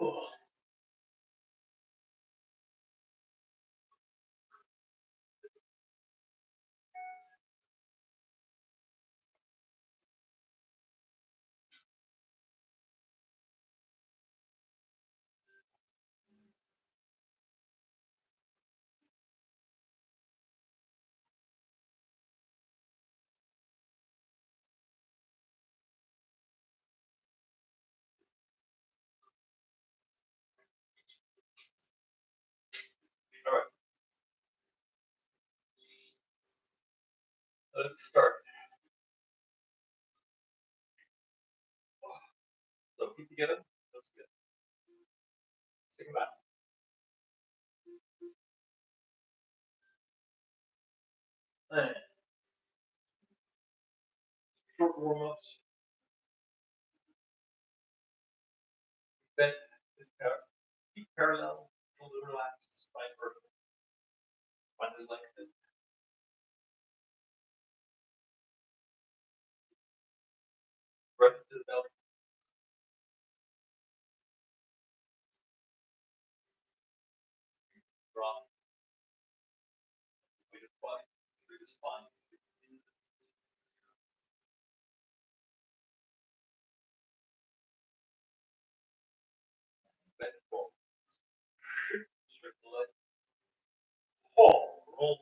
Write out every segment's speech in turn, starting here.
All right, let's start. So feet together. That's good. Stick them out. And short warm-ups. Bent, feet parallel, shoulder relaxed, spine vertical. Spine is lengthened. Breath into the belly. Draw. Weight of the body through the spine. Bend forward. Straighten the leg. Pull. Roll.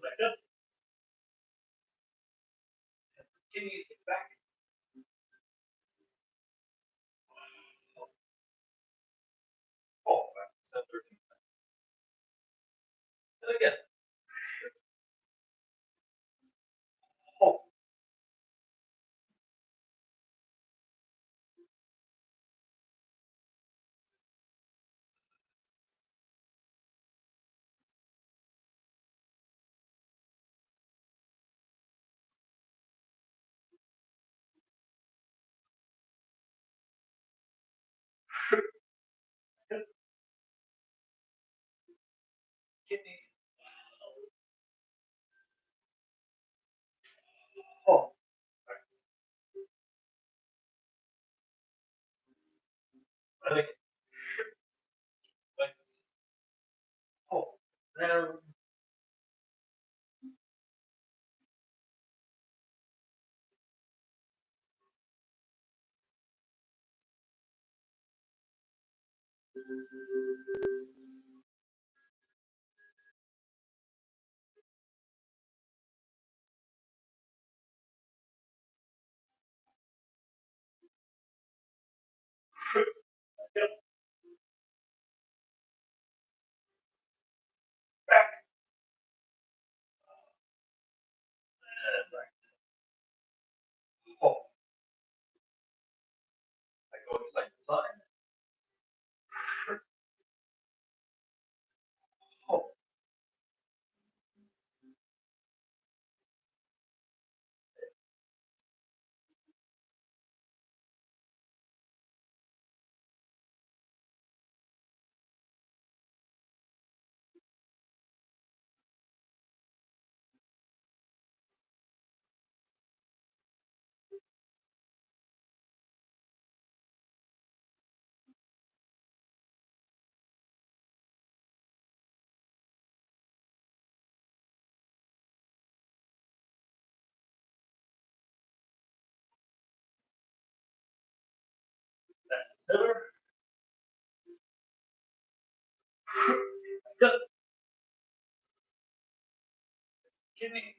Back up. Kidneys back. Fall back to center. And again. Hold. Kidneys. Hold. And again. Like this. Hold. Down. Yep. Back. And back. Hold. I go side to side. Hold. Back to center. Good. Kidneys.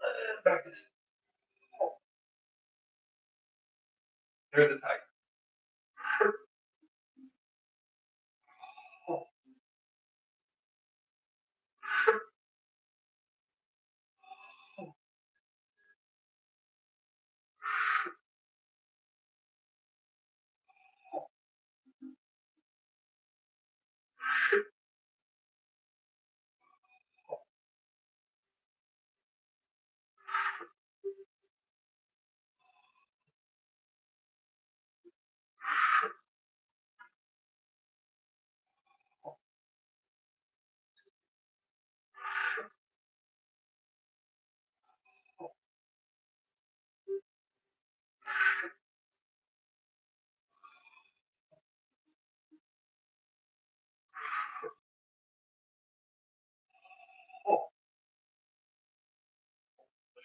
And back to hold. Near the tiger. Hold.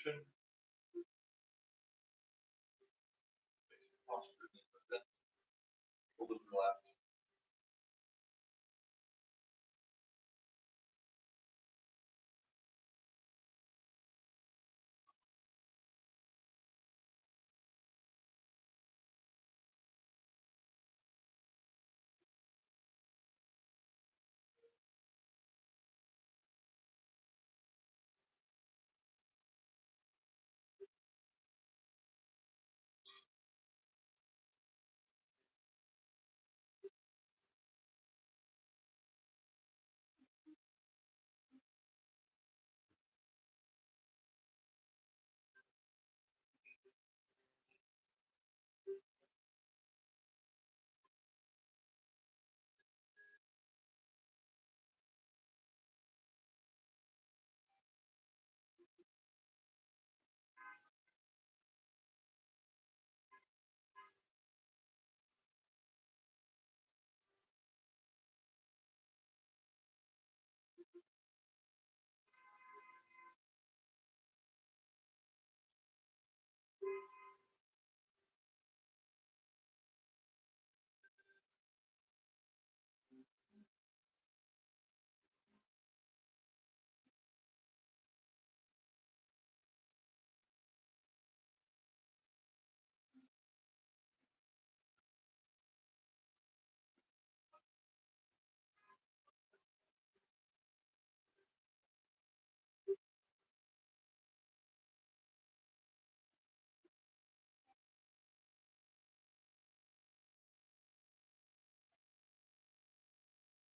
motion. Basic posture. Shoulders relaxed.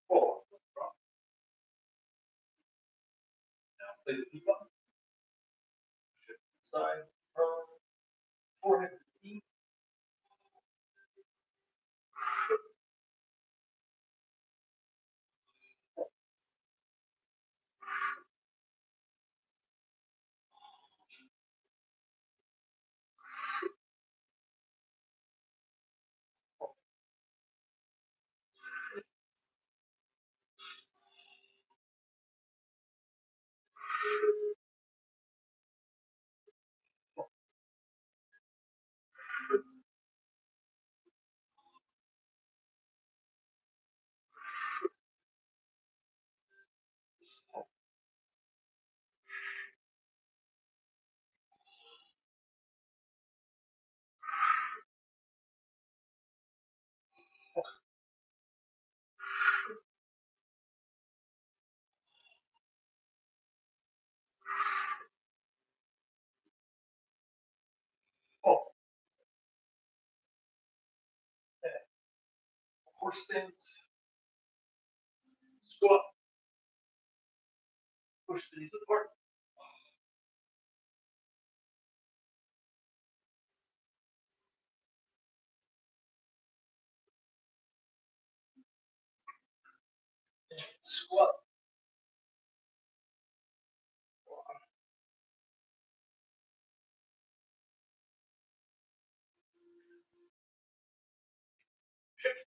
Forward. Now play the feet up. Shift to the side. Turn. Forehead to the knee. Forward. Horse stance. Squat. Push the knees apart. Squat. Shift.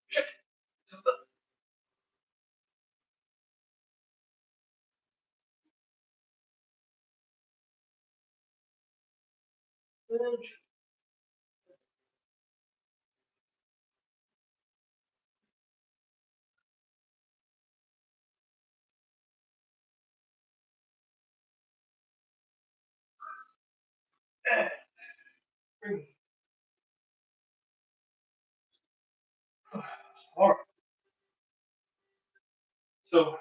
Shift. To the lunge. And bring. All right. So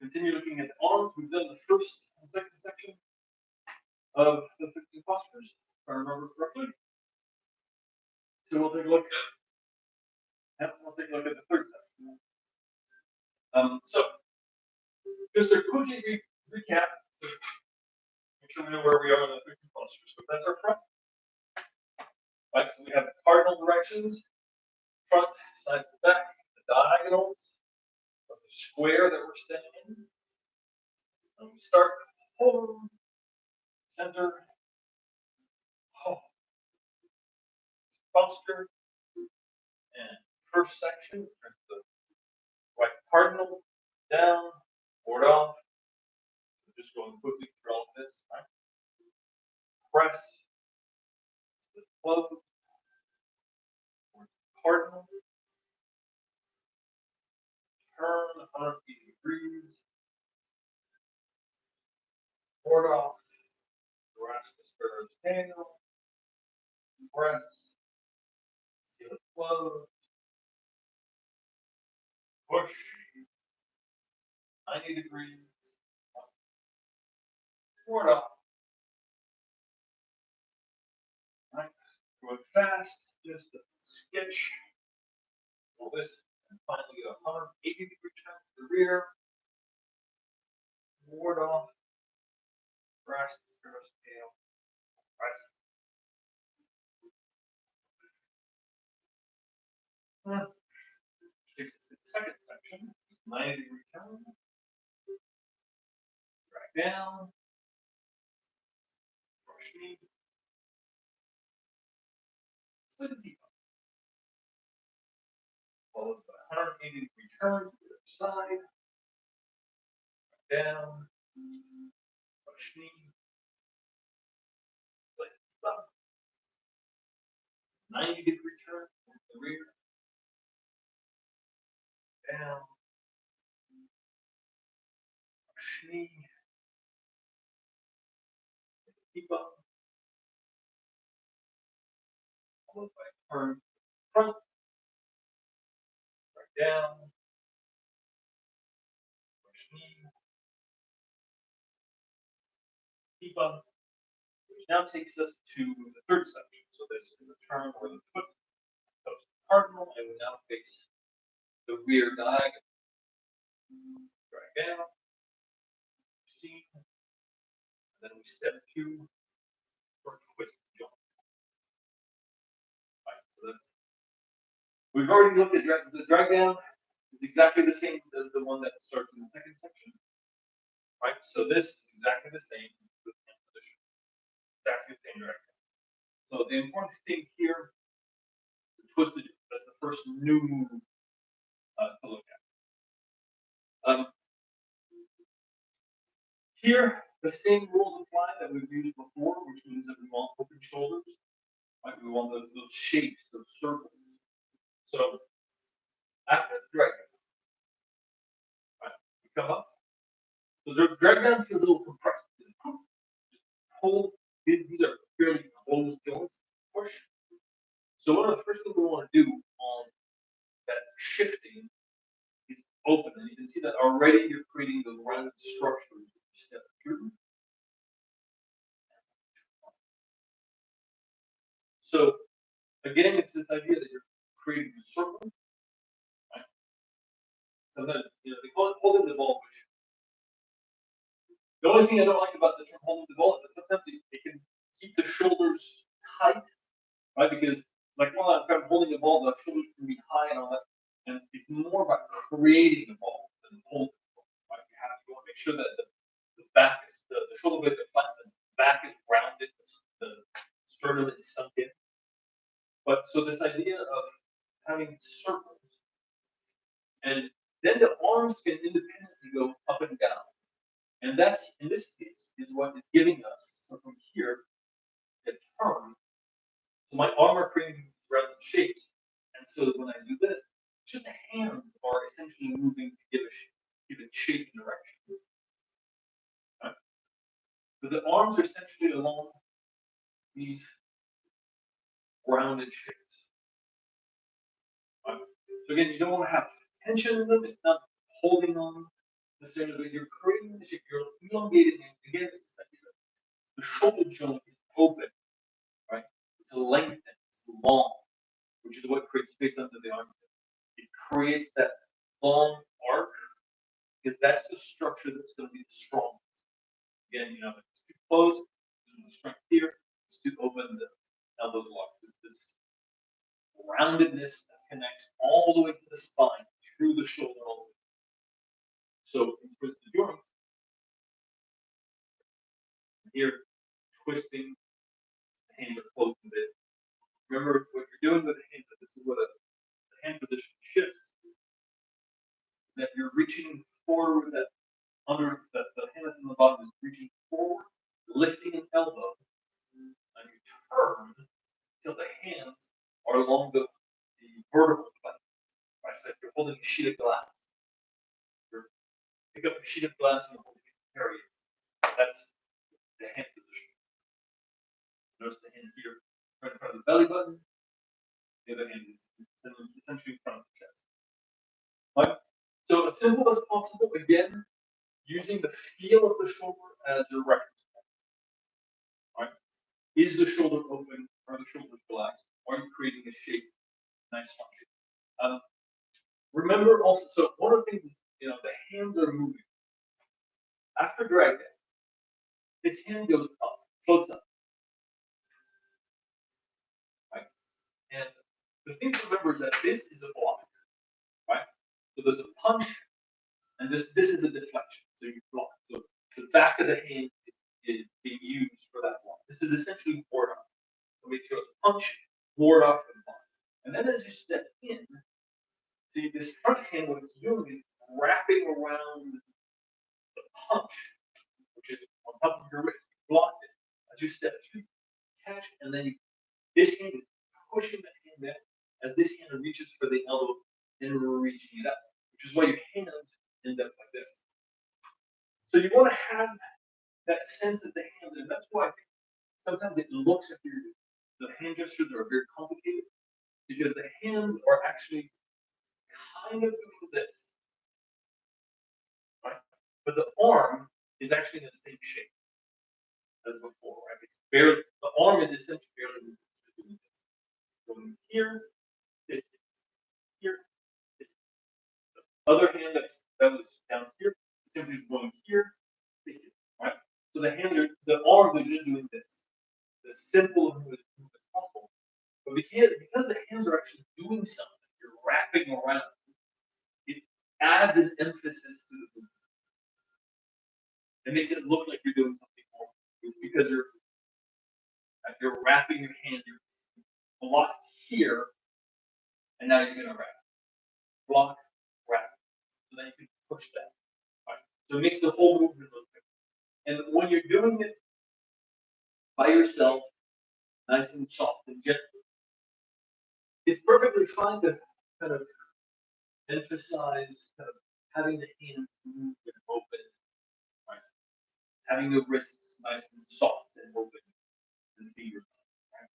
continue looking at the arms. We've done the first and second section of the 15 postures, if I remember correctly. So we'll take a look. We'll take a look at the third section. So just to quickly recap, to make sure we know where we are in the 15 postures. So that's our front. Right. So we have the cardinal directions: front, sides, and back. The diagonals of the square that we're standing in. And we start home, center, home. posture. And first section, turn to the right cardinal, down, forward off. Just going quickly through all of this. Right? Press, close, cardinal, turn 180 degrees, forward off, rest the sparrow's tail, press, seal it close, push, 90 degrees, forward off. Right? Going fast, just a sketch. All this, and finally a 180-degree turn to the rear, ward off, press the sparrow's tail, press. Second section, 90-degree turn, drag down, brush knee, split the deep, followed by 180-degree turn to the other side, down, brush knee, split the deep, 90-degree turn to the rear, down, brush knee, keep up, followed by turn to the front, right down, brush knee, keep up, which now takes us to the third section. So this is a turn where the foot goes to the cardinal, and we now face the rear diagonal. Drag down, see, and then we step through for a twist joint. Right, so that's we've already looked at the drag down is exactly the same as the one that starts in the second section. Right? So this is exactly the same with hand position. Exactly the same drag down. So the important thing here, the twisted joint, that's the first new move to look at. Here, the same rules apply that we've used before, which means that we want open shoulders. Right? We want those shapes, those circles. So after the drag down, right, we come up. So the drag down feels a little compressed. Just hold. These are fairly closed joints. Push. So one of the first things we want to do on that shifting is open. And you can see that already you're creating those rounded structures as you step through. So again, it's this idea that you're creating a circle. Right? Sometimes they call it holding the ball, which the only thing I don't like about the term holding the ball is that sometimes it can keep the shoulders tight, right? Because like while I'm holding the ball, the shoulders can be high and all that. And it's more about creating the ball than holding the ball. Right? You want to make sure that the back is the shoulder blades are flat, the back is rounded, the sternum is sunk in. But so this idea of having circles, and then the arms can independently go up and down. And that's, in this case, is what is giving us, so from here, the turn. So my arm are creating rounded shapes. And so when I do this, just the hands are essentially moving to give it shape and direction. Right? But the arms are essentially along these rounded shapes. Right? So again, you don't want to have tension in them. It's not holding on necessarily, but you're creating the shape, you're elongating it. Again, this is idea. The shoulder joint is open, right? It's lengthened, it's long, which is what creates space under the armpit. It creates that long arc because that's the structure that's going to be the strongest. Again, if it's too close, there's no strength here. It's too open, the elbow locks. It's this roundedness that connects all the way to the spine through the shoulder all the way. So in twist the joint, here twisting, the hands are closed a bit. Remember what you're you're doing with the hands, this is where the hand position shifts, that you're reaching forward with that under the hand that's in the bottom is reaching forward, lifting an elbow, and you turn till the hands are along the vertical plane. Right? So if you're holding a sheet of glass, you pick up a sheet of glass and you're holding it and carry it. That's the hand position. Notice the hand here, right in front of the belly button. The other hand is essentially in front of the chest. Right? So as simple as possible, again, using the feel of the shoulder as your reference point. Right? Is the shoulder open? Are the shoulders relaxed? Are you creating a shape? Nice function. Remember also, so one of the things is, the hands are moving. After drag down, his hand goes up, floats up. Right? And the thing to remember is that this is a block. Right? So there's a punch, and this is a deflection. So you block. So the back of the hand is being used for that block. This is essentially ward off. So make sure it's punch, ward off, and block. And then as you step in, see this front hand, what it's doing is wrapping around the punch, which is on top of your wrist. You blocked it. As you step through, catch, and then this hand is pushing the hand out as this hand reaches for the elbow and reaching it up, which is why your hands end up like this. So you want to have that sense that the hand, and that's why I think sometimes it looks like the hand gestures are very complicated because the hands are actually kind of doing this, right? But the arm is actually in the same shape as before, right? It's barely, the arm is essentially barely moving. Going here, here, the other hand that was down here, simply is going here, here, right? So the arms are just doing this. The simple move as possible. But because the hands are actually doing something, you're wrapping around, it adds an emphasis to the movement. It makes it look like you're doing something more. It's because you're wrapping your hand, you're blocked here, and now you're gonna wrap. Block, wrap. So then you can push that. Right? So it makes the whole movement look good. And when you're doing it by yourself, nice and soft and gentle, it's perfectly fine to kind of emphasize kind of having the hands move and open, right? Having the wrists nice and soft and open, and the fingers. Right?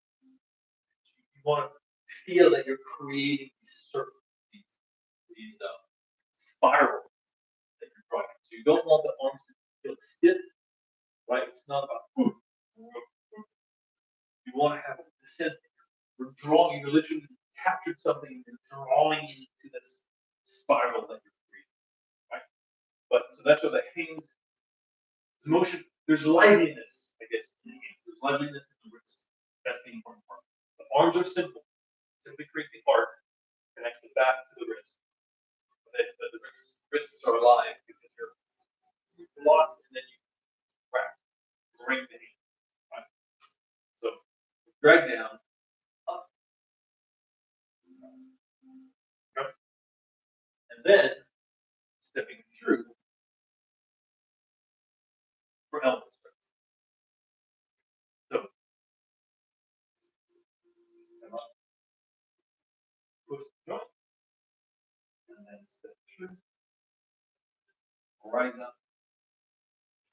You want to feel that you're creating these circles, these spirals that you're drawing. So you don't want the arms to feel stiff, right? It's not about you want to have the sense that you're drawing, you're literally captured something and you're drawing into this spiral that you're creating. Right? But so that's what the hands, the motion, there's liveliness, I guess, in the hands. There's liveliness in the wrist. That's the important part. The arms are simple. Simply create the arc, connects the back to the wrist. The wrists are alive because you're blocked and then you wrap, bring the hand. Right? So drag down, up, and then stepping through for elbow strike. So come up, twist the joint, and then step through, rise up,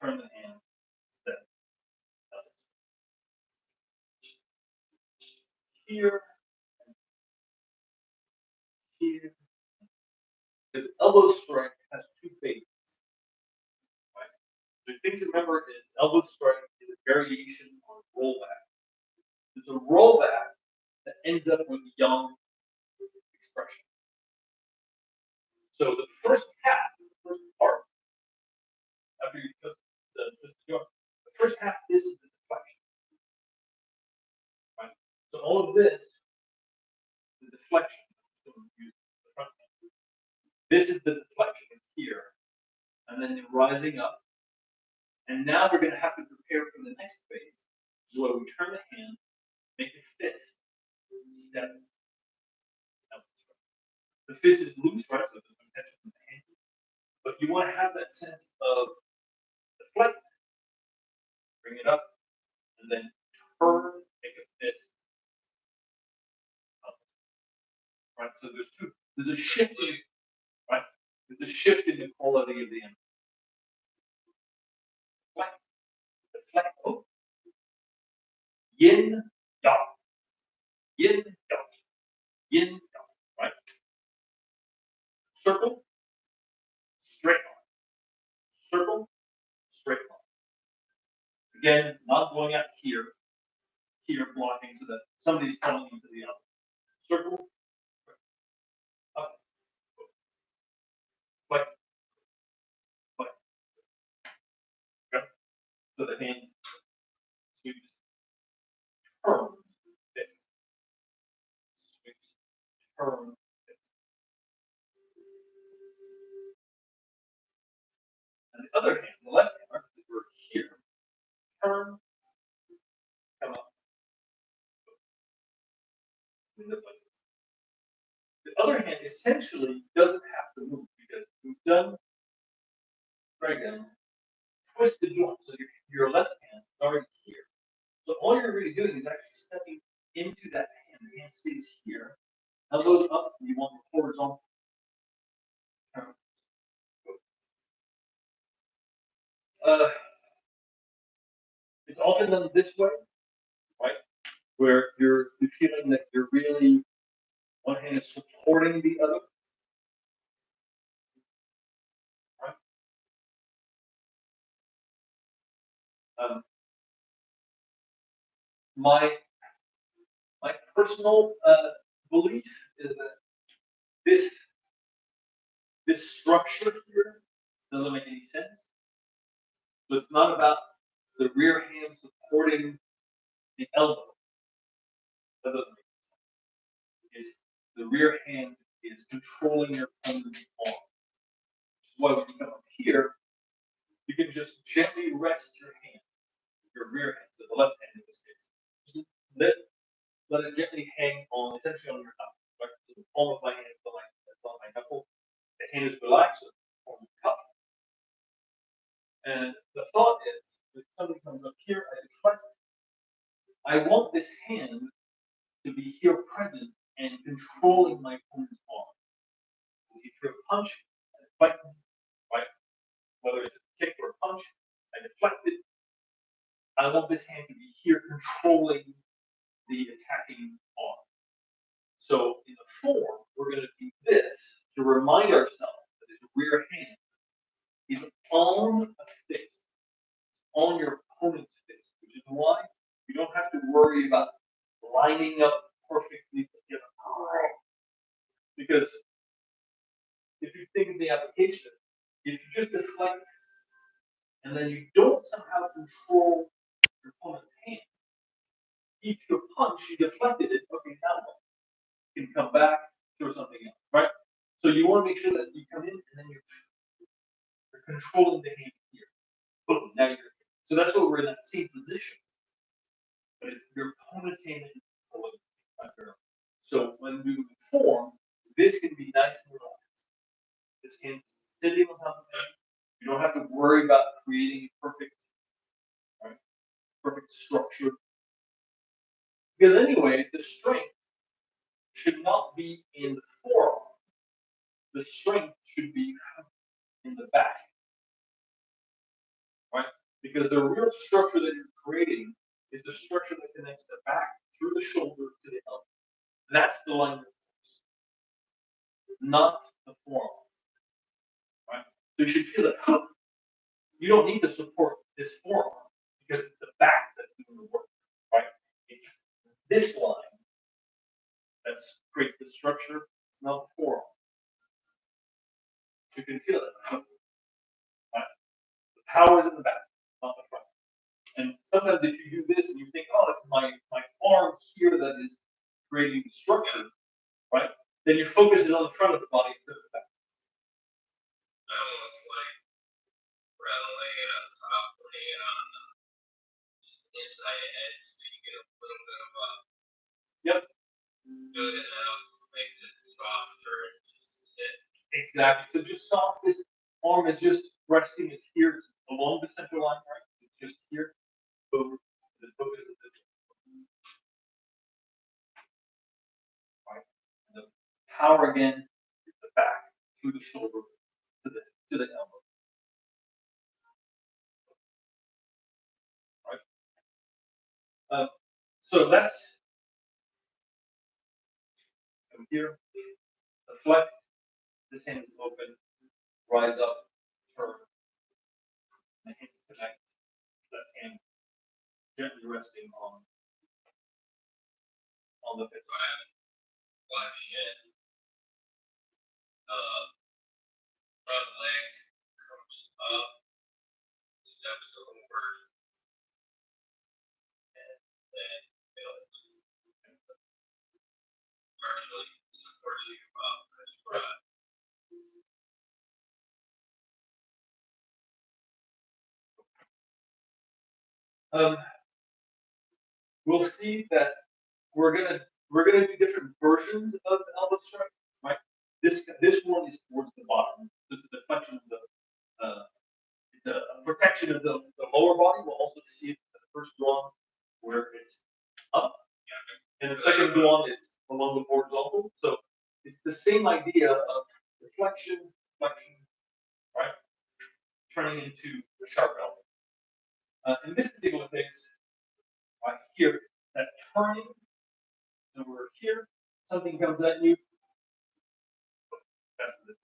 turn the hand, step up. Here, here. Because elbow strike has two phases. Right? The thing to remember is elbow strike is a variation on rollback. It's a rollback that ends up with yang expression. So the first half, the first part, after you twist the joint, the first half, this is the deflection. Right? So all of this, the deflection. This is the deflection here, and then rising up. And now we're going to have to prepare for the next phase, where we turn the hand, make a fist, step. The fist is loose, right? So there's no tension in the hand. But you want to have that sense of deflect, bring it up, and then turn, make a fist. Right? So there's a shift in, right? There's a shift in the quality of the energy. Deflect, oh. Yin, yang. Yin, yang. Yin, yang, right? Circle, straight line. Circle, straight line. Again, not going out here, blocking so that somebody's coming into the other. Circle, up, like, okay. So the hand sweeps, turns, this. Sweeps, turns, this. And the other hand, the left hand, right, we're here, turn, come up. The other hand essentially doesn't have to move because we've done right now, twist the joint. So your left hand is already here. So all you're really doing is actually stepping into that hand. The hand stays here. Elbows up, you want the horizontal. It's often done this way, right? Where you're feeling that you're really one hand is supporting the other. Right? My personal belief is that this structure here doesn't make any sense. So it's not about the rear hand supporting the elbow. That doesn't make sense. It's the rear hand is controlling your opponent's arm. Which is why when you come up here, you can just gently rest your hand, your rear hand, so the left hand in this case. Just let it gently hang on, essentially on your knuckle. Right? So the palm of my hand is on my knuckle. The hand is relaxed, so the palm of the cup. And the thought is, if somebody comes up here, I deflect. I want this hand to be here present and controlling my opponent's arm. As he threw a punch, I deflect him, right? Whether it's a kick or a punch, I deflect it. I want this hand to be here controlling the attacking arm. So in the form, we're going to do this to remind ourselves that his rear hand is on a fist, on your opponent's fist, which is why you don't have to worry about lining up perfectly together. Because if you think of the application, if you just deflect and then you don't somehow control your opponent's hand, if you punch, you deflected it, okay, now what? You can come back, throw something else, right? So you want to make sure that you come in and then you're controlling the hand here. Boom, now you're here. So that's why we're in that same position. But it's your opponent's hand that you're controlling. So when we form, this can be nice and relaxed. This hand's sitting on top of it. You don't have to worry about creating perfect, right, perfect structure. Because anyway, the strength should not be in the forearm. The strength should be in the back. Right? Because the real structure that you're creating is the structure that connects the back through the shoulder to the elbow. That's the line of force, not the forearm. Right? So you should feel it. You don't need to support this forearm because it's the back that's doing the work. Right? It's this line that creates the structure. It's not the forearm. You can feel it. Right? The power is in the back, not the front. And sometimes if you do this and you think, oh, it's my arm here that is creating the structure, right? Then your focus is on the front of the body instead of the back. Almost like rattling it on top, putting it on just inside the edge so you get a little bit of a. Yep. good and that also makes it softer and just sit. Exactly. So just soft. This arm is just resting. It's here. It's along the central line, right? It's just here. Over the focus of this. Right. And the power again is the back through the shoulder to the elbow. Right. So that's from here. Deflect. This hand is open. Rise up. Turn. The hands connect. That hand gently resting on the fist. Flexion. Front leg comes up, steps over, and then builds. Partially supports you up as you run. We'll see that we're gonna do different versions of the elbow strike, right? This one is towards the bottom. It's a deflection of the it's a protection of the lower body. We'll also see the first one where it's up, and the second one is along the horizontal. So it's the same idea of deflection, right? Turning into the sharp elbow. In this particular case, right here, that turning, so we're here, something comes at you, that's the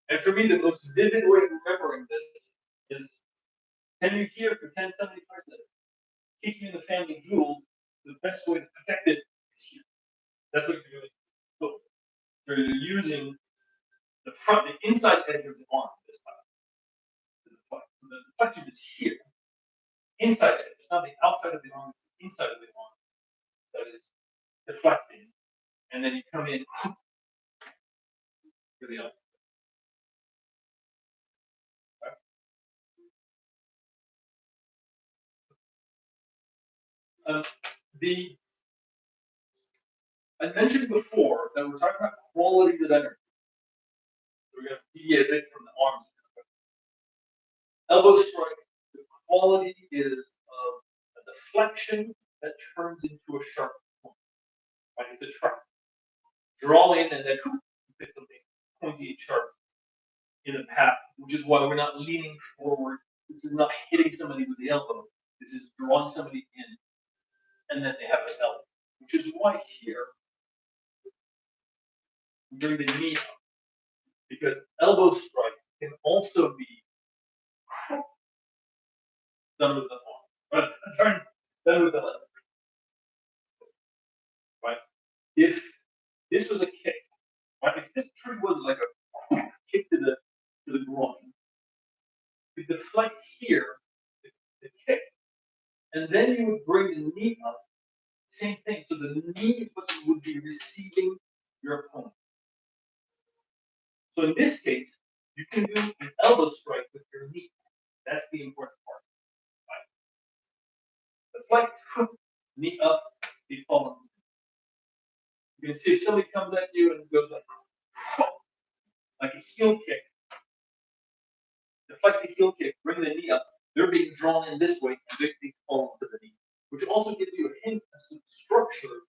and for me, the most vivid way of remembering this is, can you hear for 1075 that kicking in the family jewels, the best way to protect it is here. That's what you're doing. So you're using the front, the inside edge of the arm this time. So the deflection is here, inside edge. It's not the outside of the arm, it's the inside of the arm that is deflecting. And then you come in for the elbow. The I mentioned before that we're talking about qualities of energy. So we're going to deviate a bit from the arms. Elbow strike, the quality is a deflection that turns into a sharp point. Right? It's a trap. Draw in and then hit something pointy and sharp in a path, which is why we're not leaning forward. This is not hitting somebody with the elbow. This is drawing somebody in, and then they have an elbow. Which is why here, bring the knee up. Because elbow strike can also be done with the arm, but done with the left. Right? If this was a kick, right? If this truly was like a kick to the groin, you deflect here, the kick, and then you would bring the knee up. Same thing. So the knee is what you would be receiving your opponent. So in this case, you can do an elbow strike with your knee. That's the important part. Right? Deflect, knee up, he falls. You can see if somebody comes at you and goes like a heel kick. Deflect the heel kick, bring the knee up. They're being drawn in this way, and they fall into the knee, which also gives you a hint as to the structure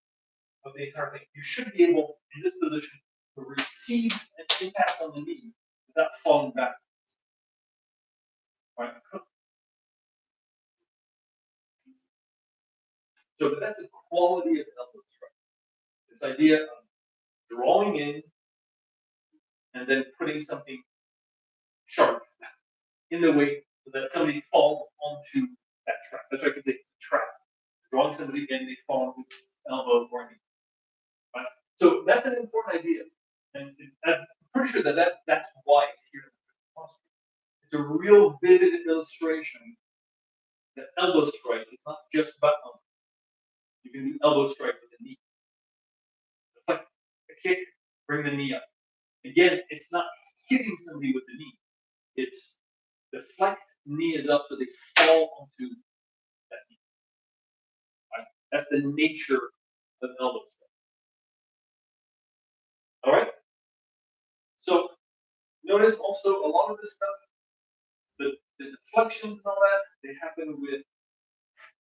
of the entire thing. You should be able, in this position, to receive an impact on the knee without falling back. Right? So that's the quality of elbow strike. This idea of drawing in and then putting something sharp in the way so that somebody falls onto that trap. That's why I can say it's a trap. Drawing somebody in, they fall into elbow or knee. Right? So that's an important idea. And I'm pretty sure that's why it's here. It's a real vivid illustration that elbow strike is not just about elbow. You can do elbow strike with the knee. Like a kick, bring the knee up. Again, it's not hitting somebody with the knee. It's deflect, knee is up so they fall onto that knee. Right? That's the nature an elbow strike. All right. So notice also a lot of this stuff, the deflections and all that, they happen with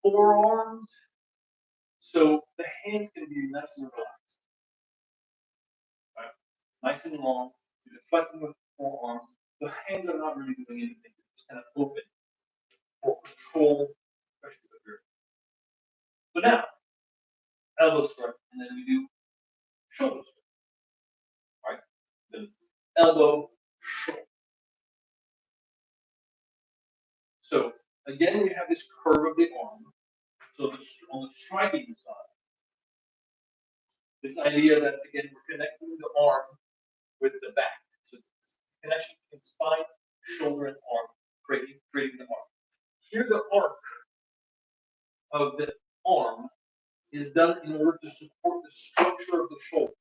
forearms. So the hands can be nice and relaxed, right? Nice and long. You're deflecting with forearms. The hands are not really doing anything. They're just kind of open for control, especially with your. So now, elbow strike, and then we do shoulder strike, right? Then elbow, shoulder. So again, we have this curve of the arm. So on the striking side, this idea that again we're connecting the arm with the back. So it's a connection between spine, shoulder, and arm, creating the arm. Here the arc of the arm is done in order to support the structure of the shoulder.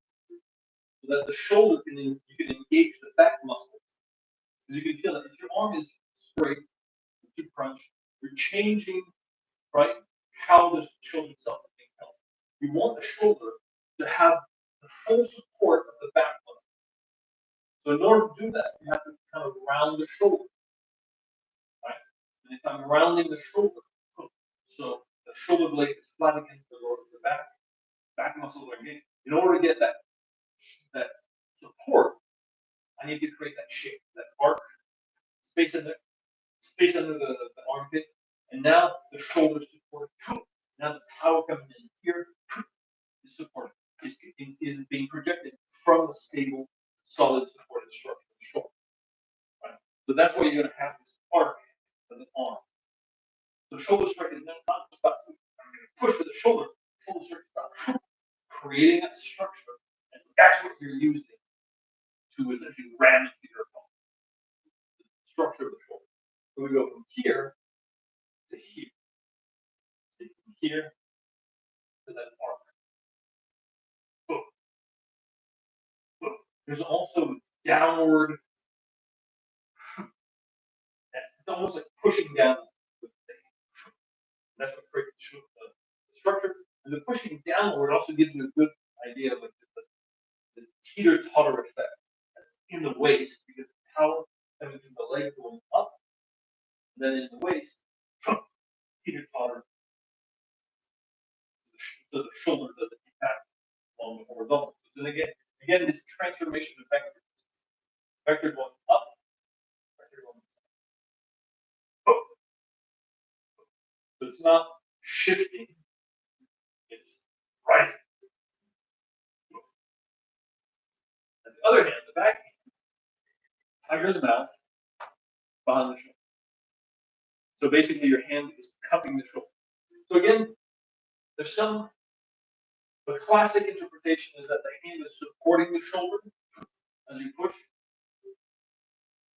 So that the shoulder you can engage the back muscles. Because you can feel that if your arm is straight, too crunched, you're changing, right, how the shoulder itself is being held. You want the shoulder to have the full support of the back muscle. So in order to do that, you have to kind of round the shoulder, right? And if I'm rounding the shoulder, so the shoulder blade is flat against the lower of the back muscles are engaged. In order to get that support, I need to create that shape, that arc, space under the armpit, and now the shoulder support. Now the power coming in here is supported, is being projected from the stable, solid supported structure of the shoulder. Right? So that's why you're going to have this arc of the arm. So shoulder strike is not just about push with the shoulder. Shoulder strike is about creating that structure, and that's what you're using to essentially ram into your opponent. The structure of the shoulder. So we go from here to here. From here to that arc. Boom. Boom. There's also downward. It's almost like pushing down with the thing. That's what creates the structure. And the pushing downward also gives you a good idea of like this teeter-totter effect that's in the waist because the power coming through the leg going up, and then in the waist, teeter-totter, so the shoulder doesn't impact on the horizontal. So then again, this transformation of vector. Vector going up, vector going up. So it's not shifting, it's rising. On the other hand, the back hand, tiger's mouth behind the shoulder. So basically your hand is cupping the shoulder. So again, the classic interpretation is that the hand is supporting the shoulder as you push,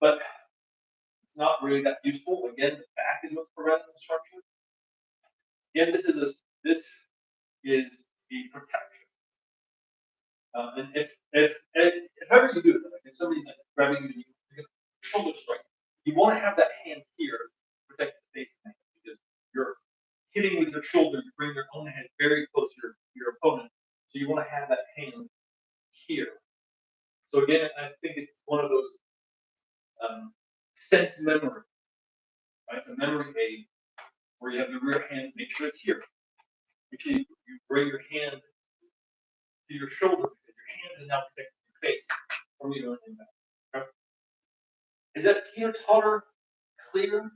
but it's not really that useful. Again, the back is what's providing the structure. Again, this is the protection. And if ever you do it, like if somebody's like grabbing you, you shoulder strike, you want to have that hand here to protect the face of the hand because you're hitting with your shoulder, you bring your own head very close to your opponent. So you want to have that hand here. So again, I think it's one of those sense memory, right? It's a memory aid where you have your rear hand, make sure it's here. Make sure you bring your hand to your shoulder because your hand is now protecting your face from you going impact. Okay? Is that teeter-totter clear?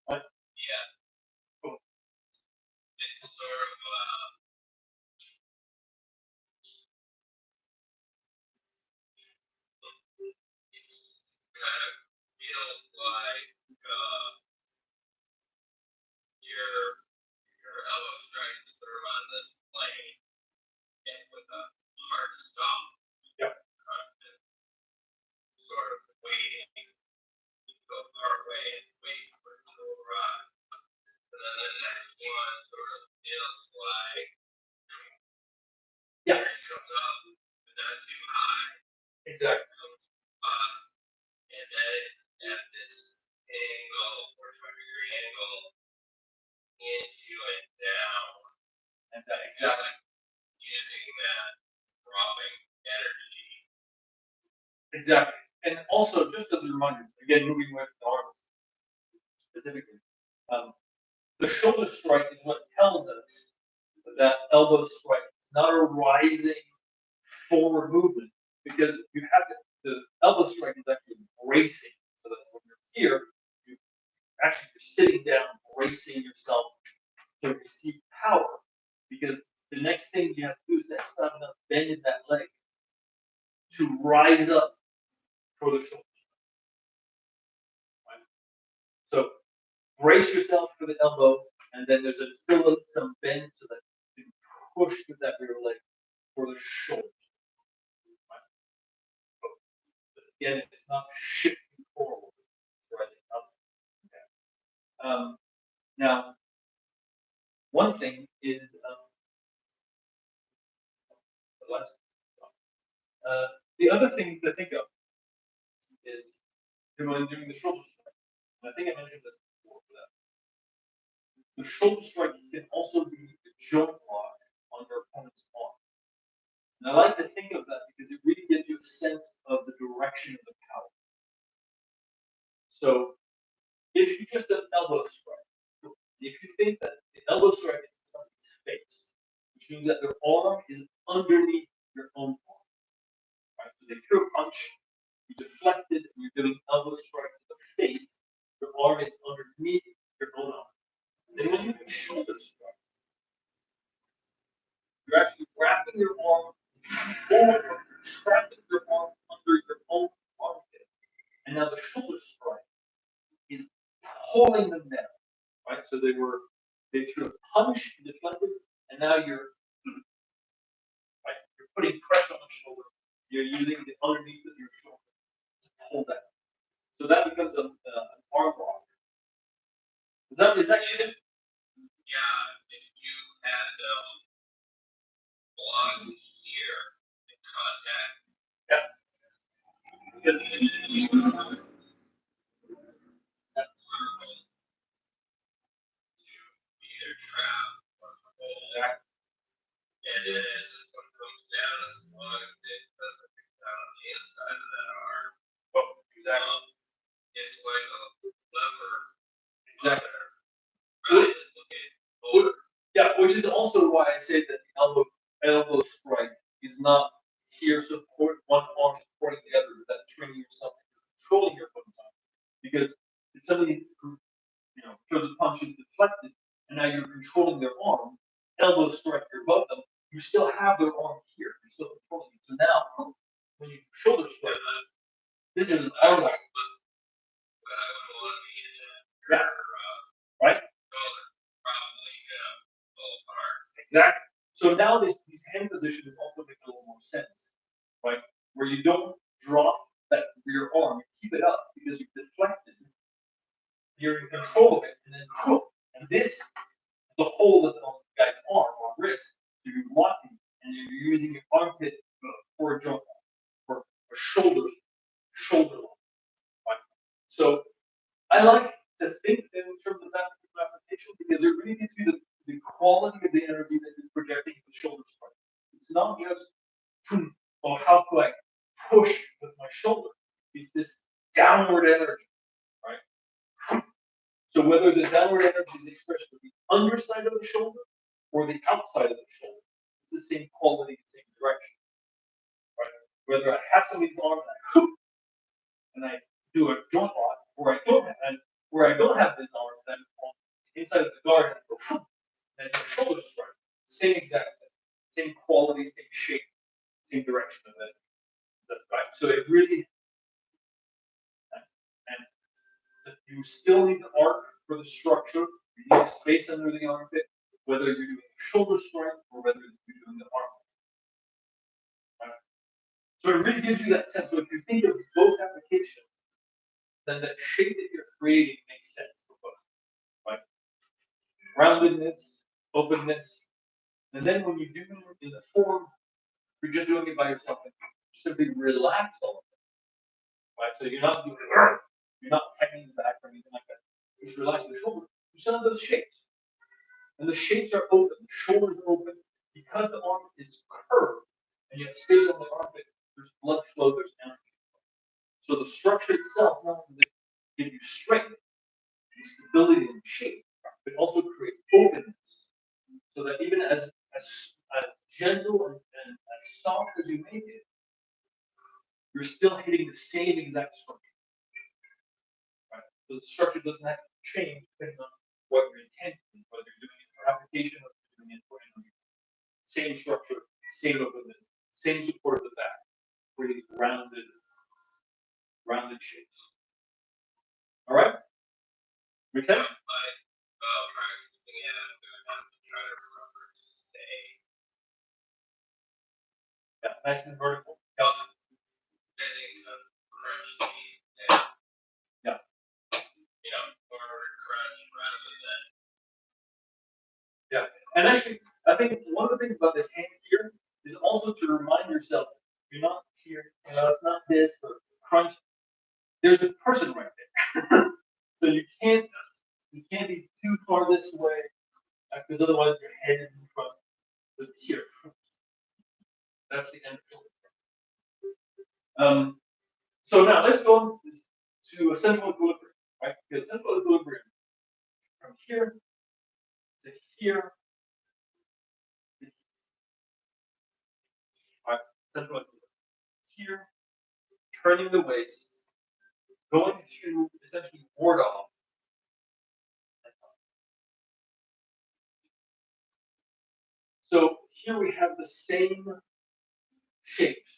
What? Yeah. Cool. It's sort of it's kind of feels like your elbow strikes through on this plane and with a hard stop. Yep. Sort of waiting. You go far away and wait for it to arrive. And then the next one sort of feels like Yeah. it comes up, but not too high. Exactly. Comes up, and then at this angle, 45-degree angle, into and down. And that exactly. Exactly. And also, just as a reminder, again, moving away from the arms specifically, um, the shoulder strike is what tells us that elbow strike is not a rising forward movement because you have to, the elbow strike is actually bracing. So that when you're here, you actually you're sitting down, bracing yourself to receive power. Because the next thing you have to do is to have enough bend in that leg to rise up for the shoulder. Right? So brace yourself for the elbow, and then there's still some bend so that you can push with that rear leg for the shoulder. Right? But again, it's not shifting forward, rising up. Okay. Now, one thing is the last. The other thing to think of is when doing the shoulder strike. And I think I mentioned this before. That the shoulder strike can also be a joint lock on your opponent's arm. And I like to think of that because it really gives you a sense of the direction of the power. So if you just an elbow strike, if you think that the elbow strike is somebody's face, which means that their arm is underneath your own arm. Right? So they threw a punch, you deflected, and you're doing elbow strike to the face, your arm is underneath your own arm. Then when you do shoulder strike, you're actually wrapping your arm over, trapping your arm under your own armpit. And now the shoulder strike is pulling them down. Right? So they threw a punch, deflected, and now you're putting pressure on the shoulder. You're using the underneath of your shoulder to pull that. So that becomes an arm lock. Is that good? Yeah, if you had blood here in contact. Yeah. Because either trap or hold. exactly. And then as this one comes down, as long as it doesn't come down on the inside of that arm, Oh, exactly. it's like a lever. Exactly. Right? It's looking over. Yeah, which is also why I say that the elbow strike is not here support one arm supporting the other, that training yourself into controlling your opponent's arm. Because it's somebody who throws a punch and deflected, and now you're controlling their arm, elbow strike, you're above them, you still have their arm here. You're still controlling it. So now when you shoulder strike, this is an arm lock. But I would want to use it. Yeah. Right? Probably pull apart. Exactly. So now these hand positions also make a little more sense, right? Where you don't drop that rear arm, you keep it up because you've deflected. You're in control of it, and then and this is the hold of the guy's arm or wrist. So you're locking, and you're using your armpit for a jump, for a shoulder lock. Right? So I like to think in terms of that application because it really gives you the quality of the energy that you're projecting with shoulder strike. It's not just, well, how do I push with my shoulder? It's this downward energy, right? So whether the downward energy is expressed with the underside of the shoulder or the outside of the shoulder, it's the same quality, the same direction, right? Whether I have somebody's arm and I do a joint lock, or I don't have, and where I don't have this arm, then on the inside of the guard, and go, and your shoulder strike, same exact thing, same quality, same shape, same direction of it. Right? So it really, and you still need the arc for the structure. You need space under the armpit, whether you're doing a shoulder strike or whether you're doing the arm. Right? So it really gives you that sense. So if you think of both applications, then the shape that you're creating makes sense for both. Right? Roundedness, openness, and then when you do it in the form, you're just doing it by yourself and simply relax all of it. Right? So you're not doing it, you're not tightening the back or anything like that. Just relax the shoulder. You still have those shapes. And the shapes are open, the shoulders are open, because the arm is curved and you have space on the armpit, there's blood flow, there's energy. So the structure itself not only does it give you strength and stability and shape, but it also creates openness. So that even as gentle and as soft as you make it, you're still hitting the same exact structure. Right? So the structure doesn't have to change depending on what your intent is, whether you're doing it for application or doing it for energy. Same structure, same openness, same support of the back, creating rounded shapes. All right? Make sense? Practicing it, I'm going to have to try to remember to stay. Yeah, nice and vertical. Yeah. Crunch these and, Yeah. forward crunch rather than. Yeah. And actually, I think one of the things about this hand here is also to remind yourself you're not here, it's not this or crunch. There's a person right there. So you can't be too far this way, because otherwise your head is in front. So it's here. That's the end. So now let's go to a central equilibrium, right? Because central equilibrium from here to here. Right? Central equilibrium. Here, turning the waist, going to essentially ward off. So here we have the same shapes.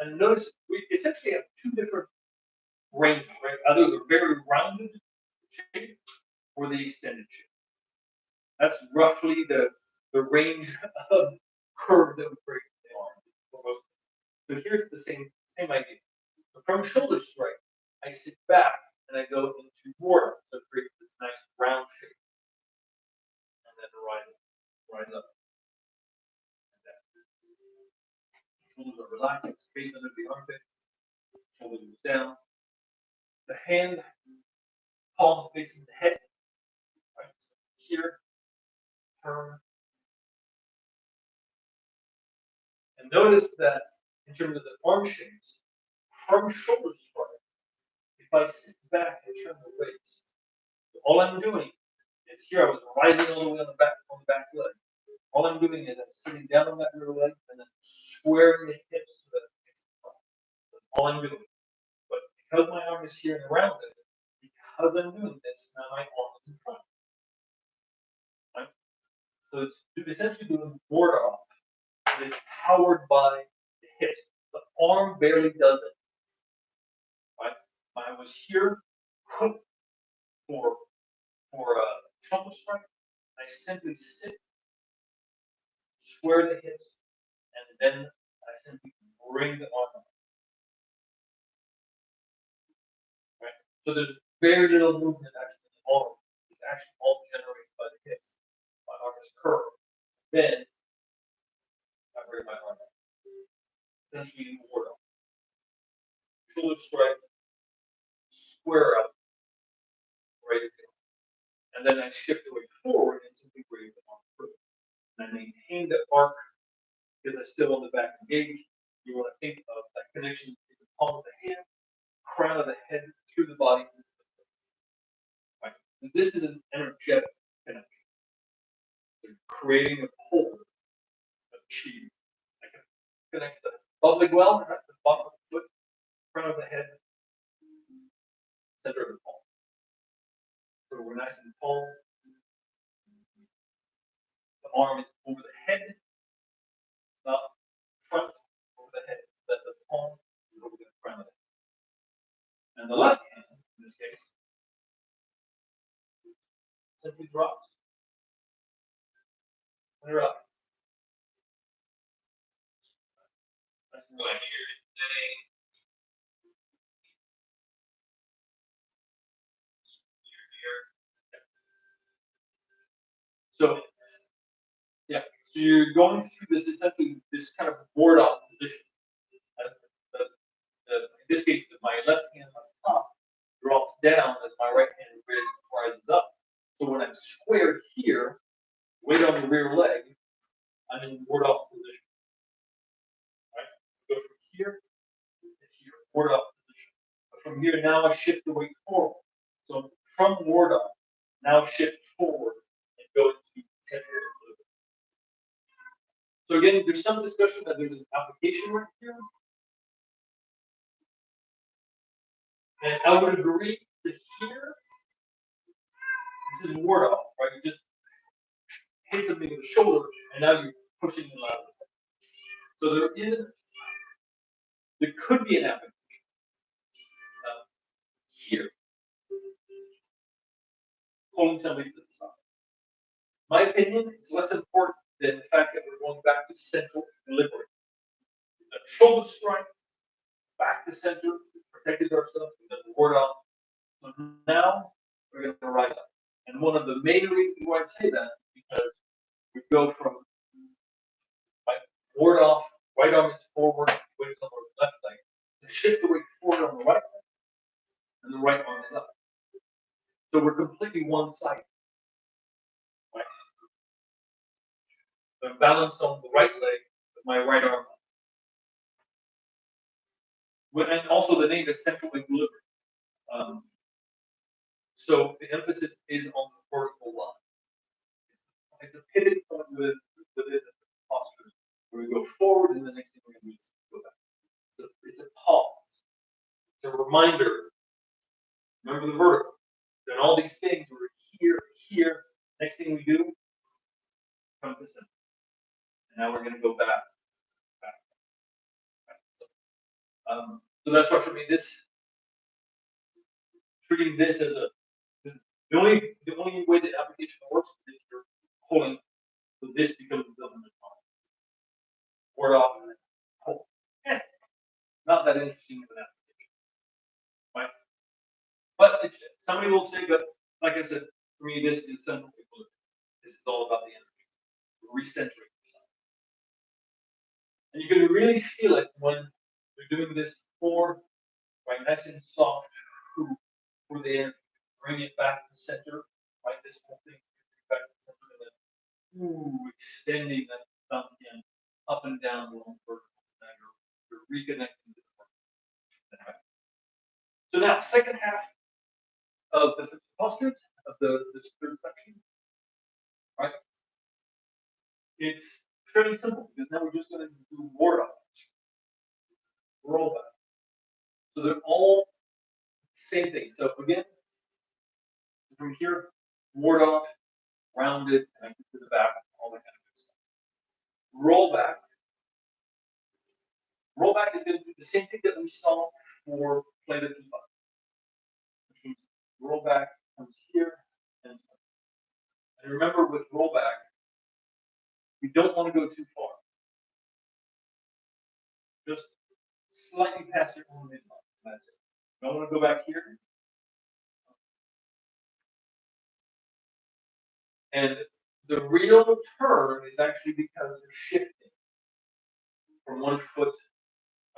And notice we essentially have two different ranges, right? Either the very rounded shape or the extended shape. That's roughly the range of curve that we create in the arm. So here it's the same idea. So from shoulder strike, I sit back and I go into ward, so it creates this nice round shape. And then rise up. Shoulders are relaxed, space under the armpit, shoulders down. The hand, palm facing the head. Right? Here, turn. And notice that in terms of the arm shapes, from shoulder strike, if I sit back and turn the waist, all I'm doing is here I was rising all the way on the back leg. All I'm doing is I'm sitting down on that rear leg and then squaring the hips so that it makes the front. That's all I'm doing. But because my arm is here and around it, because I'm doing this, now my arm is in front. Right? So it's essentially doing board off. And it's powered by the hips. The arm barely does it. Right? I was here for a shoulder strike. I simply sit, square the hips, and then I simply bring the arm up. Right? So there's very little movement actually in the arm. It's actually all generated by the hips. My arm is curved. Then I bring my arm up. Essentially ward up. Shoulder strike, square up, raise the arm. And then I shift away forward and simply raise the arm through. And I maintain the arc because I still want the back engaged. You want to think of that connection between the palm of the hand, crown of the head through the body. Right? Because this is an energetic connection. So you're creating a pole of chi that connects the pelvic well, right, the bottom of the foot, front of the head, center of the palm. So we're nice and tall. The arm is over the head, not front over the head. That the palm is over the front of the head. And the left hand, in this case, simply drops. And you're up. When you're sitting, you're here. So, yeah, so you're going through this essentially this kind of board off position. As in this case, my left hand on top drops down as my right hand rises up. So when I'm squared here, weight on the rear leg, I'm in board off position. Right? Go from here to here, board off here, now I shift the weight forward. So from ward off, now shift forward and go into central equilibrium. So again, there's some discussion that there's an application right here. And I would agree to here, this is ward off, right? You just hit something with the shoulder, and now you're pushing them out. So there could be an application here, pulling somebody to the side. My opinion is less important than the fact that we're going back to central equilibrium. The shoulder strike, back to center, protected ourselves, we got the ward off. So now we're going to rise up. And one of the main reasons why I say that is because we go from ward off, right arm is forward, weight on the left leg, to shift the weight forward on the right leg, and the right arm is up. So we're completely one-sided. Right? So I'm balanced on the right leg with my right arm up. And also the name is central equilibrium. So the emphasis is on the vertical line. It's a pivot point within the posture where we go forward, and the next thing we're going to do is go back. It's a pause. It's a reminder. Remember the vertical. Then all these things we're here, here. Next thing we do, come to center. And now we're going to go back. So that's why for me, treating this as the only way the application works is if you're pulling, so this becomes the limit on. Word off and then pull. Yeah. Not that interesting of an application. Right? But somebody will say, but like I said, for me, this is central equilibrium. This is all about the energy. Recentering yourself. And you can really feel it when you're doing this for right, nice and soft for the energy. Bring it back to center, right? This whole thing back to center, and then extending that thumb again up and down along vertical. Now you're reconnecting to the vertical. So now, second half of the postures of this third section, right? It's fairly simple because now we're just going to do ward off, roll back. So they're all same thing. So again, from here, ward off, rounded, connected to the back, all that kind of good stuff. Roll back. Roll back is going to do the same thing that we saw for plated and roll back comes here and remember with roll back, we don't want to go too far. Just slightly past your own midline. That's it. Don't want to go back here. And the real turn is actually because you're shifting from one foot.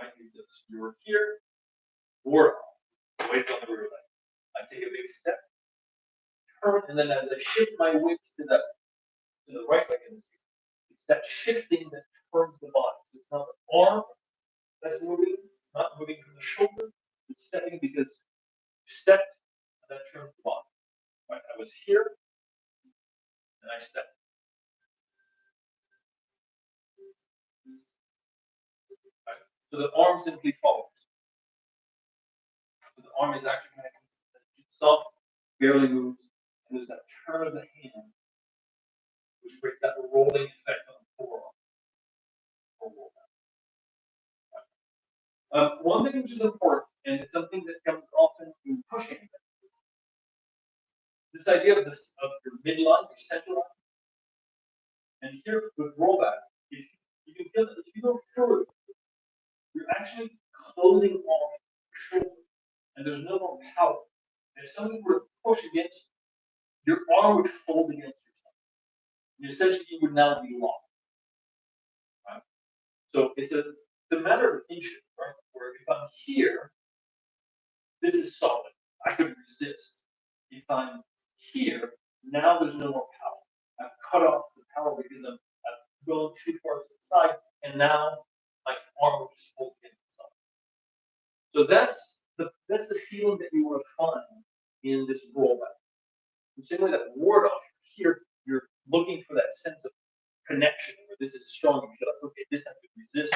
Right? You're here, or weight on the rear leg. I take a big step, turn, and then as I shift my weight to the right leg in this case, it's that shifting that turns the body. It's not the arm that's moving, it's not moving from the shoulder, it's stepping because you stepped and that turns the body. Right? I was here and I stepped. Right? So the arm simply follows. So the arm is actually nice and soft, barely moves, and there's that turn of the hand which creates that rolling effect on the forearm. One thing which is important, and it's something that comes often in pushing, this idea of your midline, your center line, and here with rollback, you can feel that if you go further, you're actually closing off your shoulder, and there's no more power. And if somebody were to push against you, your arm would fold against yourself. And essentially, you would now be locked. Right? So it's a matter of inches, right? Where if I'm here, this is solid. I could resist. If I'm here, now there's no more power. I've cut off the power because I've gone too far to the side, and now my arm will just fold against itself. So that's that's the feeling that you want to find in this rollback. The same way that ward off, here you're looking for that sense of connection where this is strong. You feel like, okay, this has to resist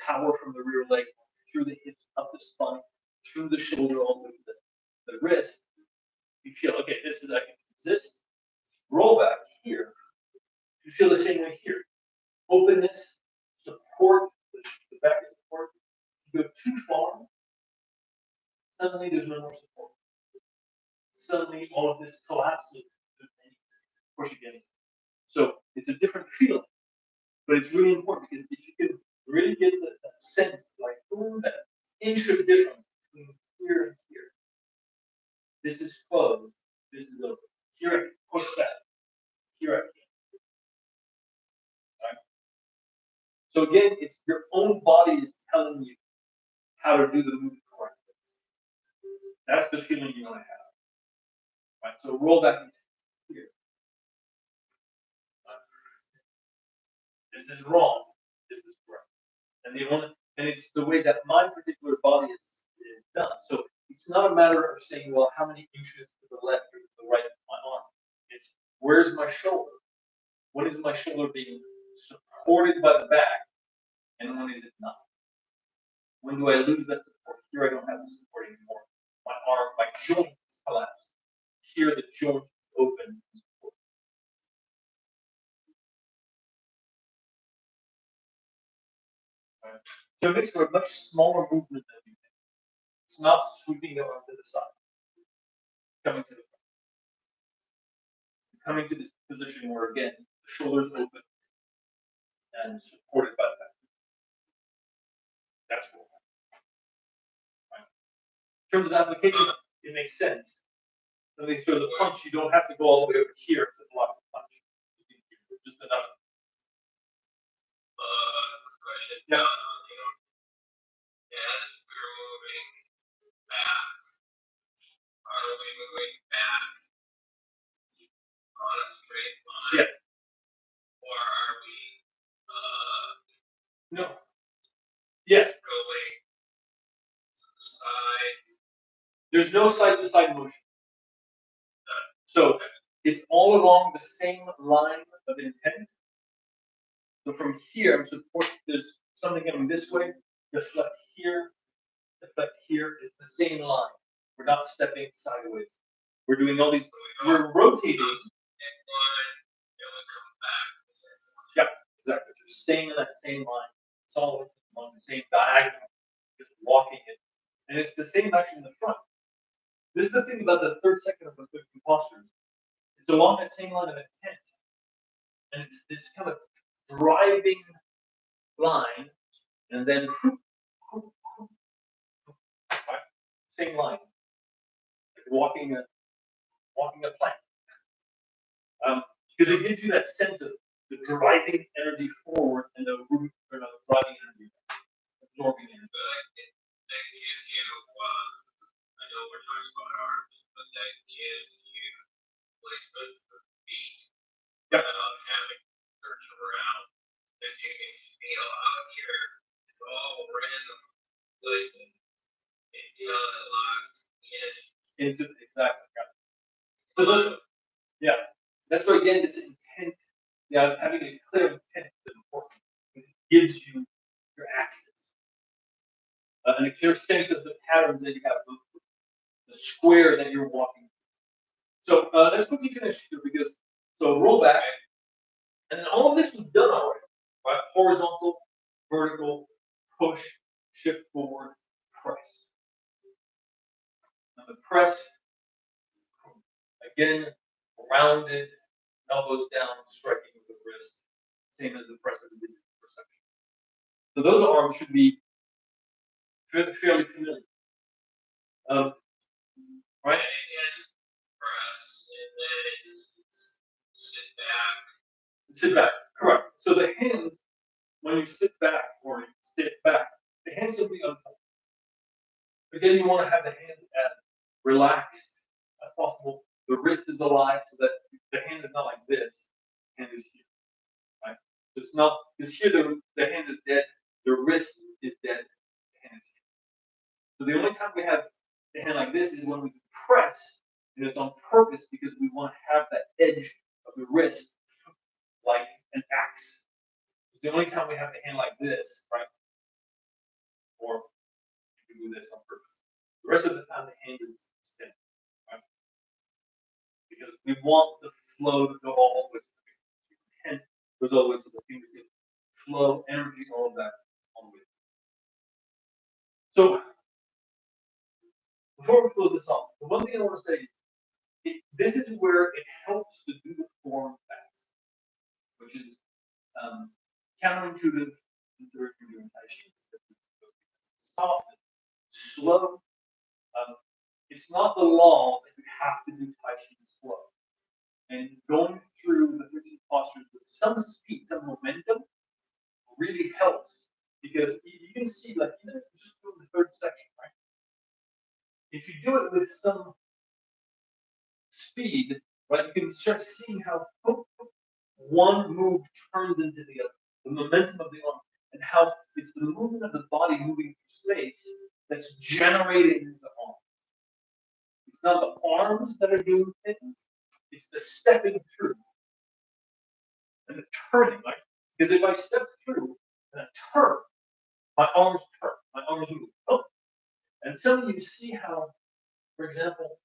power from the rear leg through the hips, up the spine, through the shoulder, all the way to the wrist. You feel, okay, this is, I can resist. Roll back here. You feel the same way here. Openness, support, the back is support. You go too far, suddenly there's no more support. Suddenly all of this collapses and push against it. So it's a different feeling, but it's really important because if you can really get that sense, like, that inch of difference between here and here. This is closed, this is open. Here I can push that, here I can. Right? So again, it's your own body is telling you how to do the move correctly. That's the feeling you want to have. Right? So roll back into here. This is wrong. This is correct. And it's the way that my particular body is done. So it's not a matter of saying, well, how many inches to the left or to the right of my arm. It's where's my shoulder? When is my shoulder being supported by the back, and when is it not? When do I lose that support? Here I don't have the support anymore. My arm, my joint is collapsed. Here the joint is open. Right. So it makes for a much smaller movement than you think. It's not sweeping over to the side. Coming to the front. Coming to this position where again the shoulders open and supported by the back. That's what. Right. In terms of application, it makes sense. Something throws a punch, you don't have to go all the way over here to block the punch. Just enough. Question. Yeah. As we're moving back, are we moving back on a straight line? Yes. Or are we No. Yes. going side? There's no side-to-side motion. So it's all along the same line of intent. So from here, I'm supposed there's something coming this way, deflect here, it's the same line. We're not stepping sideways. We're doing all these, we're rotating. Yeah, exactly. You're staying in that same line. It's all on the same diagonal, just walking it. And it's the same action in the front. This is the thing about the third second of the 15 postures. It's along that same line of intent. And it's this kind of driving line, and then same line, like walking a plank. Because it gives you that sense of the driving energy forward and the root or the driving energy, absorbing energy. That gives you, I know we're talking about arms, but that gives you placement for feet. Yep. Having to search around. If you can feel out here, it's all random placement until it locks into exactly. So those, yeah, that's why again this intent, yeah, having a clear intent is important because it gives you your axis and a clear sense of the patterns that you have, the square that you're walking. So let's quickly finish here because so roll back, and then all of this was done already, right? Horizontal, vertical, push, shift forward, press. Now the press, again, rounded, elbows down, striking with the wrist, same as the press that we did in the perception. So those arms should be fairly familiar. Right? And press, and then it's sit back. Sit back, correct. So the hands, when you sit back or you sit back, the hands simply unfold. Again, you want to have the hands as relaxed as possible. The wrist is alive so that the hand is not like this, the hand is here. Right? So it's not, because here the hand is dead, the wrist is dead, the hand is here. So the only time we have the hand like this is when we press, and it's on purpose because we want to have that edge of the wrist like an axe. It's the only time we have the hand like this, right? Or you can do this on purpose. The rest of the time, the hand is stiff, right? Because we want the flow to go all the way to the fingertips. Intent goes all the way to the fingertips. Flow, energy, all of that all the way. So before we close this off, the one thing I want to say is this is where it helps to do the form fast, which is counterintuitive. Consider if you're doing Tai Chi. Soft, slow. It's not the law that you have to do Tai Chi slow. And going through the 13 postures with some speed, some momentum, really helps because you can see, like, even if you just do the third section, right? If you do it with some speed, right, you can start seeing how one move turns into the other, the momentum of the arm, and how it's the movement of the body moving through space that's generating the arm. It's not the arms that are doing things, it's the stepping through and the turning, right? Because if I step through and I turn, my arms turn, my arms move. Oh. And some of you see how, for example,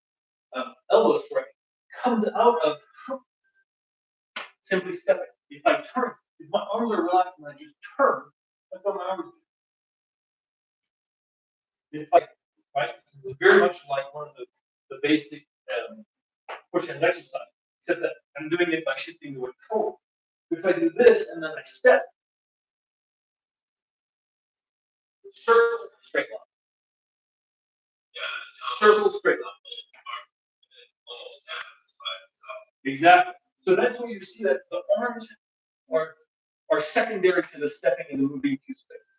elbow strike comes out of simply stepping. If I turn, if my arms are relaxed and I just turn, that's what my arms do. If I, right, this is very much like one of the basic push hands exercise, except that I'm doing it by shifting the weight forward. If I do this and then I step, circle, straight line. Circle, straight line. Exactly. So that's where you see that the arms are secondary to the stepping and the moving through space.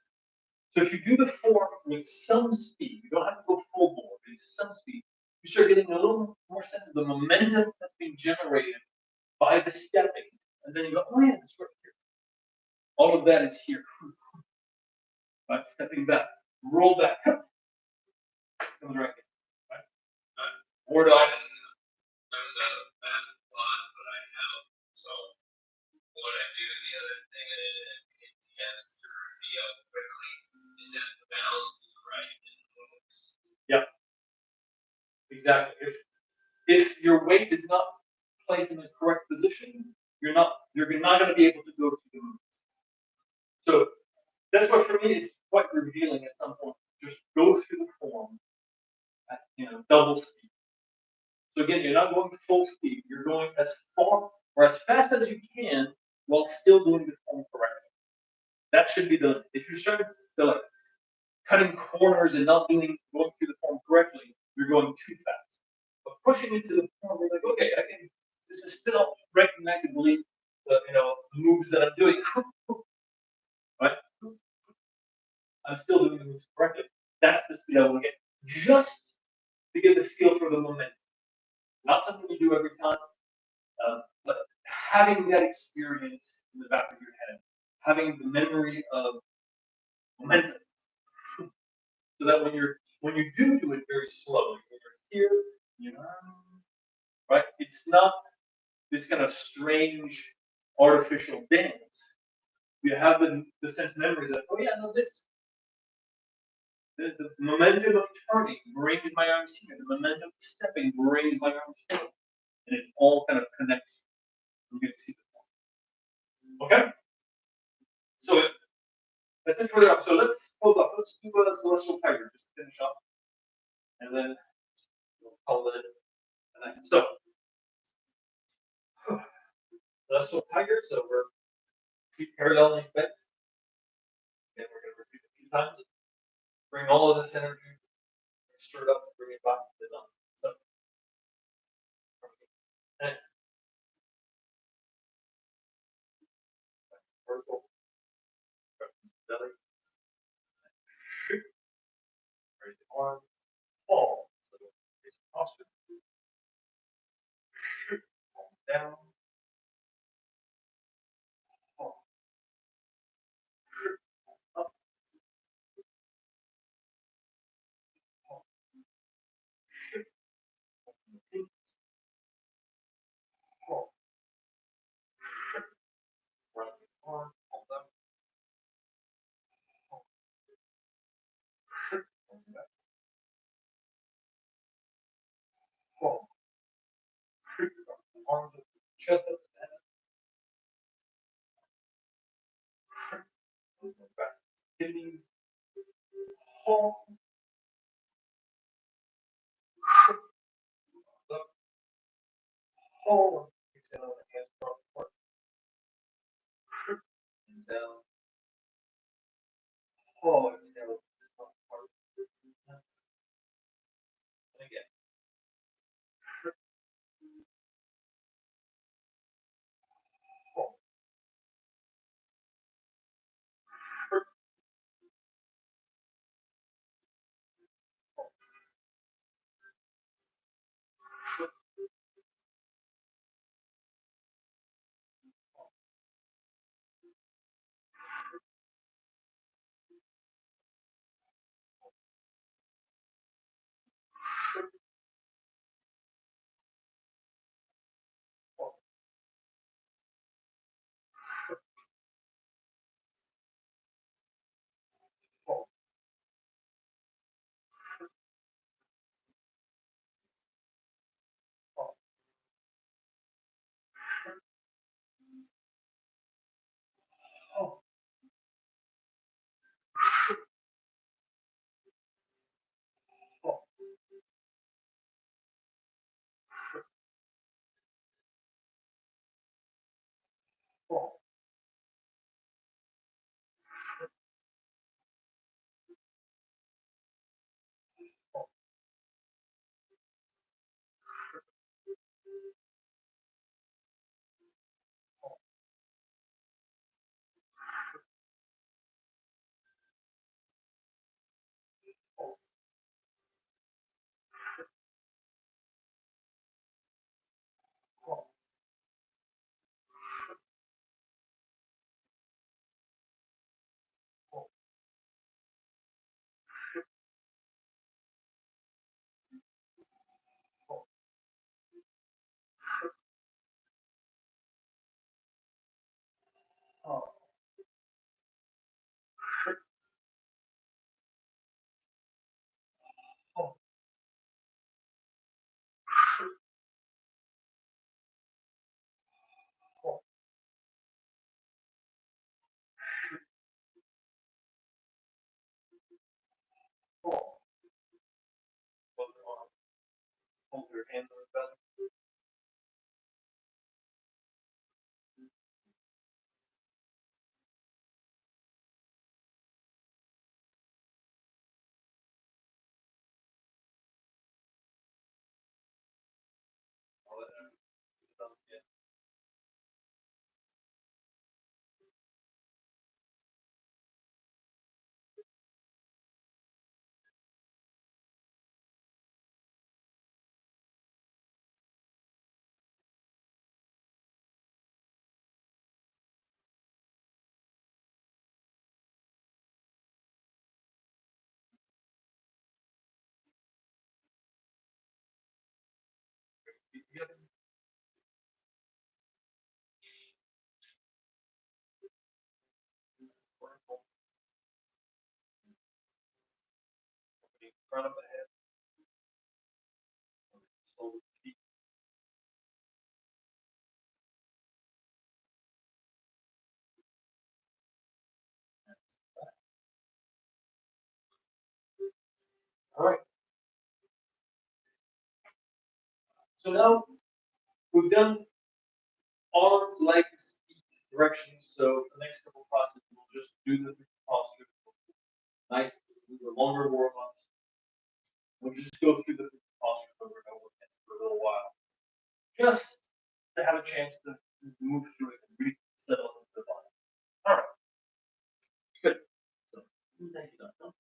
So if you do the form with some speed, you don't have to go full bore, but some speed, you start getting a little more sense of the momentum that's being generated by the stepping. And then you go, oh yeah, this right here. All of that is here. Right? Stepping back, roll back, comes right in. Right? Ward off. So what I do, the other thing it tends to reveal quickly is that the balance is right in the moves. Yep. Exactly. If your weight is not placed in the correct position, you're not going to be able to go through the movement. So that's why for me it's quite revealing at some point. Just go through the form at double speed. So again, you're not going full speed. You're going as far or as fast as you can while still doing the form correctly. That should be done. If you start to like cutting corners and not going through the form correctly, you're going too fast. But pushing into the form, you're like, okay, this is still recognizably the moves that I'm doing. Right? I'm still doing the moves correctly. That's the speed I want to get. Just to get the feel for the momentum. Not something you do every time, but having that experience in the back of your head, having the memory of momentum, so that when you do it very slowly, when you're here, right? It's not this kind of strange artificial dance. You have the sense memory that, oh yeah, no, the momentum of turning brings my arms here. The momentum of stepping brings my arms here. And it all kind of connects. You can see the form. Okay? So that's it for the So let's close up. Let's do a celestial tiger just to finish up. And then we'll call it a night. So celestial tiger, so we're feet parallel in bed. And we're gonna repeat it a few times. Bring all of this energy, stir it up, and bring it back to the done. So and vertical, belly, raise the arm, fall. So raise the posture, palm down, fall, up, arm, hold up. Back. Forward. Arms up, chest up, and back. Kidneys. Hold. Up. Hold. Exhale, hands across the front. And down. Hold. Exhale, across the front. And again. Hold. Hold. Hold. Hold. Hold. Hold. Hold. Hold. Hold. Hold. Hold. Hold. Hold. Both arms. Hold your hands on the belly. I'll let them again. Feet together. Vertical. Opening front of the head. Slowly feet. All right. So now we've done arms, legs, feet, directions. So for the next couple of classes, we'll just do the posture. Nice, the longer warm-ups. We'll just go through the posture over and over again for a little while, just to have a chance to move through it and resettle into the body. All right, good. So, thank you, Dr.